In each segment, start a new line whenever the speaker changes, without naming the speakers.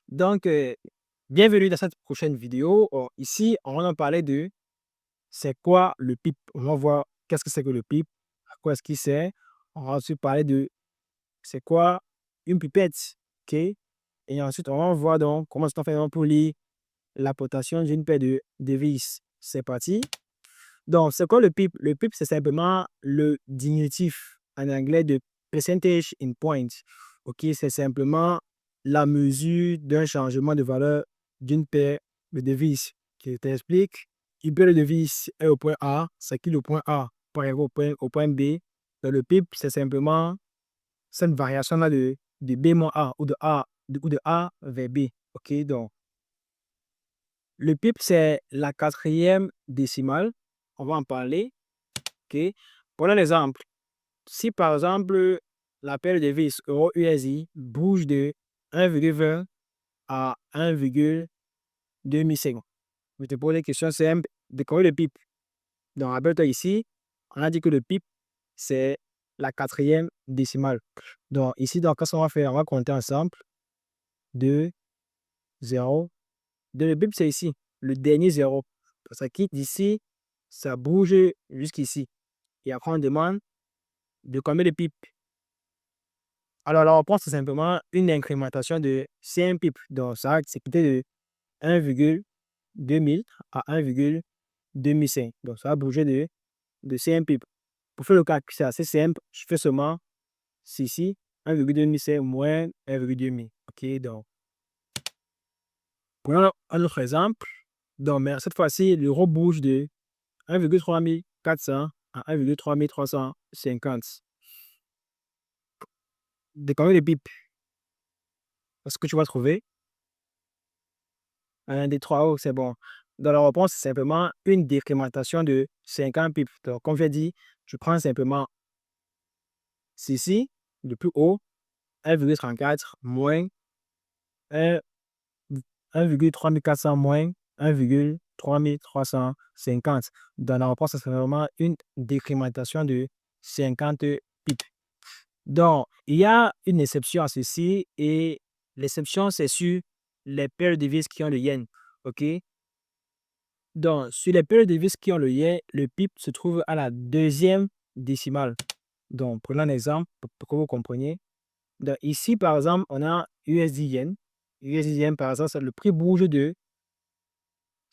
Donc, bienvenue dans cette prochaine vidéo. Ici, on va parler de c'est quoi le PIP. On va voir qu'est-ce que c'est que le PIP, à quoi est-ce qu'il sert. On va ensuite parler de c'est quoi une pipette. OK? Et ensuite, on va voir donc comment est-ce qu'on fait donc pour lire la potation d'une paire de vis. C'est parti. Donc, c'est quoi le PIP? Le PIP, c'est simplement le diminutif en anglais de percentage in points. OK, c'est simplement la mesure d'un changement de valeur d'une paire de devises. Je t'explique. Une paire de devises est au point A, c'est qui le point A par rapport au point B. Donc, le PIP, c'est simplement cette variation-là de B-A ou de A vers B. OK, donc le PIP, c'est la quatrième décimale. On va en parler. OK. Prenons l'exemple. Si par exemple, la paire de devises euro-USD bouge de 1,20 à 1,25, je te pose des questions simples de combien le PIP. Donc, rappelle-toi ici, on a dit que le PIP, c'est la quatrième décimale. Donc, ici, donc, qu'est-ce qu'on va faire? On va compter ensemble. 2, 0. Donc, le PIP, c'est ici, le dernier 0. Ça quitte d'ici, ça bouge jusqu'ici. Et après, on demande de combien de PIP. Alors, la réponse, c'est simplement une incrémentation de 5 pips. Donc, ça, c'est quitté de 1,2000 à 1,2005. Donc, ça va bouger de 5 pips. Pour faire le calcul, c'est assez simple. Je fais seulement ceci, 1,2005 moins 1,2000. OK, donc, prenons un autre exemple. Donc, mais cette fois-ci, l'euro bouge de 1,3400 à 1,3350. De combien de pips est-ce que tu vas trouver? Un des trois, oh, c'est bon. Dans la réponse, c'est simplement une décrémentation de 50 pips. Donc, comme j'ai dit, je prends simplement ceci, le plus haut, 1,34 moins 1 1,3400 moins 1,3350. Dans la réponse, c'est vraiment une décrémentation de 50 pips. Donc, il y a une exception à ceci et l'exception, c'est sur les paires de devises qui ont le yen. OK? Donc, sur les paires de devises qui ont le yen, le PIP se trouve à la deuxième décimale. Donc, prenons un exemple pour que vous compreniez. Donc, ici, par exemple, on a USD Yen. USD Yen, par exemple, le prix bouge de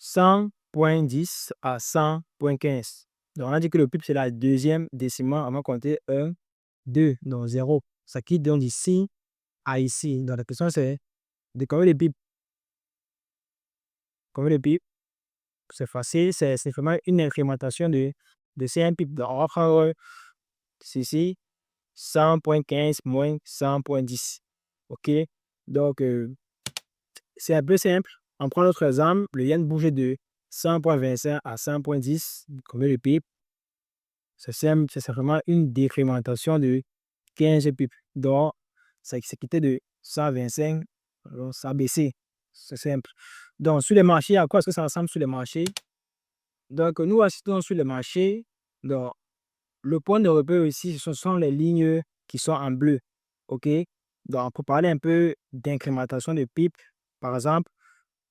100,10 à 100,15. Donc, on a dit que le PIP, c'est la deuxième décimale. On va compter 1, 2, donc 0. Ça quitte donc d'ici à ici. Donc, la question, c'est de combien de PIP? Combien de PIP? C'est facile, c'est simplement une incrémentation de 5 pips. Donc, on va prendre ceci, 100,15 moins 100,10. OK? Donc, c'est un peu simple. On prend notre exemple. Le yen bouge de 100,25 à 100,10. Combien de pips? C'est simple, c'est simplement une décrémentation de 15 pips. Donc, ça s'est quitté de 125, alors ça a baissé. C'est simple. Donc, sur les marchés, à quoi est-ce que ça ressemble sur les marchés? Donc, nous assistons sur le marché. Donc, le point de repère ici, ce sont les lignes qui sont en bleu. OK? Donc, pour parler un peu d'incrémentation de PIP, par exemple,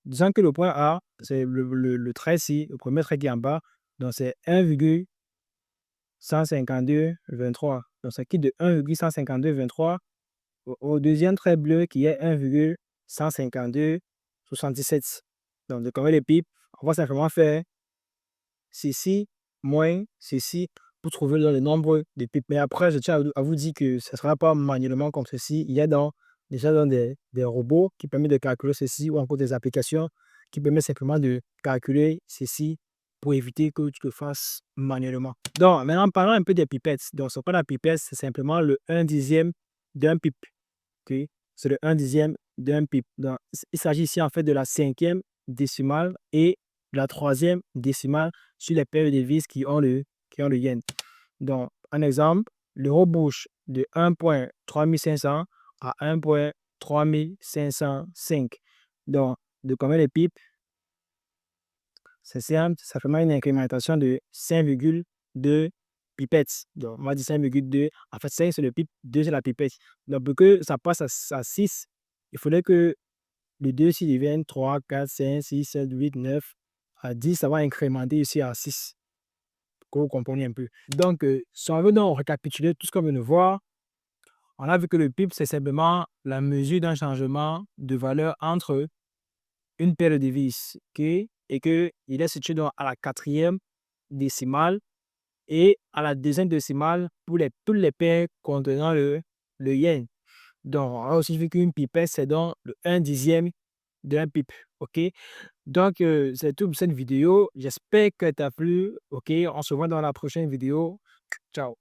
disons que le point A, c'est le trait ici, le premier trait qui est en bas. Donc, c'est 1,152,23. Donc, ça quitte de 1,152,23 au deuxième trait bleu qui est 1,152,77. Donc, de combien de PIP? On va simplement faire ceci moins ceci pour trouver le nombre de pipes. Mais après, je tiens à vous dire que ce ne sera pas manuellement comme ceci. Il y a déjà des robots qui permettent de calculer ceci ou encore des applications qui permettent simplement de calculer ceci pour éviter que tu le fasses manuellement. Donc, maintenant, parlons un peu des pipettes. Donc, ce qu'on appelle la pipette, c'est simplement le 1 dixième d'un pipe. OK? C'est le 1 dixième d'un pipe. Donc, il s'agit ici en fait de la cinquième décimale et de la troisième décimale sur les paires de devises qui ont le yen. Donc, un exemple, l'euro bouge de 1,3500 à 1,3505. Donc, de combien de pips? C'est simple, ça fait une incrémentation de 5,2 pipettes. Donc, on va dire 5,2. En fait, 5 c'est le pip, 2 c'est la pipette. Donc, pour que ça passe à 6, il faudrait que Le 2 s'il devient 3, 4, 5, 6, 7, 8, 9, à 10, ça va incrémenter ici à 6. Que vous compreniez un peu. Donc, si on veut donc récapituler tout ce qu'on vient de voir, on a vu que le PIB, c'est simplement la mesure d'un changement de valeur entre une paire de devises, ok, et qu'il est situé donc à la quatrième décimale et à la deuxième décimale pour toutes les paires contenant le yen. Donc, on a aussi vu qu'une pipette, c'est donc le 1 dixième d'un pip. OK? Donc, c'est tout pour cette vidéo. J'espère que tu as plu. OK? On se voit dans la prochaine vidéo. Ciao.